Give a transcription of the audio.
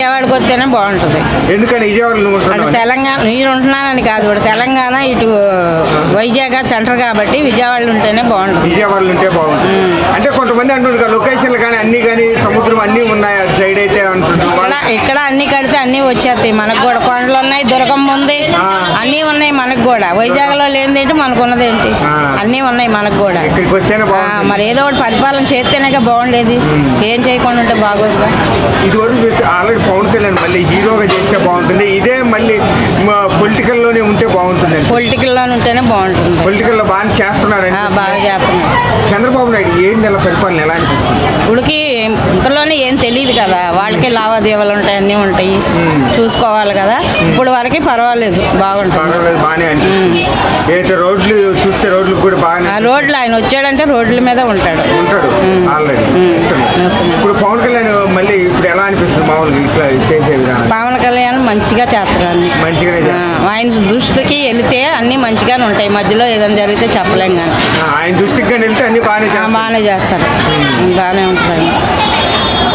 విజయవాడకి వస్తేనే బాగుంటుంది. ఎందుకని విజయవాడలో తెలంగాణ నేను ఉంటున్నానని కాదు, ఇప్పుడు తెలంగాణ ఇటు వైజాగ్ సెంటర్ కాబట్టి విజయవాడలో ఉంటేనే బాగుంటుంది. విజయవాడలో ఉంటే బాగుంటుంది. అంటే కొంతమంది అంటుంటారు లొకేషన్లు కానీ అన్ని కానీ సముద్రం అన్నీ ఉన్నాయి అటు సైడ్ అయితే అంటున్నారు. ఇక్కడ అన్ని కడితే అన్ని వచ్చేస్తాయి. మనకు కూడా కొండలు ఉన్నాయి, దుర్గమ్మ ఉంది, అన్నీ ఉన్నాయి మనకు కూడా. వైజాగ్లో లేనిదేంటి మనకు ఉన్నదేంటి, అన్నీ ఉన్నాయి మనకు కూడా. ఇక్కడికి వస్తేనే మరి ఏదో ఒకటి పరిపాలన చేస్తేనే బాగుండేది, ఏం చేయకుండా ఉంటే బాగోదుగా. ఇదివరకు చూస్తే ఆల్రెడీ పవన్ కళ్యాణ్ మళ్ళీ హీరోగా చేస్తే బాగుంటుంది, ఇదే మళ్ళీ పొలిటికల్లోనే ఉంటే బాగుంటుంది. పొలిటికల్లోనే ఉంటేనే బాగుంటుంది. పొలిటికల్లో బాగా చేస్తున్నారండి. బాగా చేస్తున్నారు. చంద్రబాబు నాయుడు 7 నెలల పరిపాలన ఎలా అనిపిస్తుంది? ఇప్పటికి ఇంతలోనే ఏం తెలియదు కదా, వాళ్ళకి లావాదేవీలు ఉంటాయి, అన్నీ ఉంటాయి, చూసుకోవాలి కదా. ఇప్పుడు వరకు పర్వాలేదు, బాగుంటుంది. బాగానే అనిపిస్తుంది. అయితే రోడ్లు చూస్తే రోడ్లు కూడా బాగా రోడ్లు ఆయన వచ్చాడంటే రోడ్ల మీద ఉంటాడు ఆల్రెడీ. ఇప్పుడు పవన్ కళ్యాణ్ మళ్ళీ ఇప్పుడు ఎలా అనిపిస్తుంది మామూలుగా ఇట్లా చేసే విధానం? పవన్ కళ్యాణ్ మంచిగా చేస్తారు, అన్ని మంచిగానే ఆయన దృష్టికి వెళితే అన్ని మంచిగానే ఉంటాయి. మధ్యలో ఏదైనా జరిగితే చెప్పలేం కానీ ఆయన దృష్టికి వెళ్తే అన్ని బాగానే బాగానే చేస్తారు, బాగానే ఉంటుంది.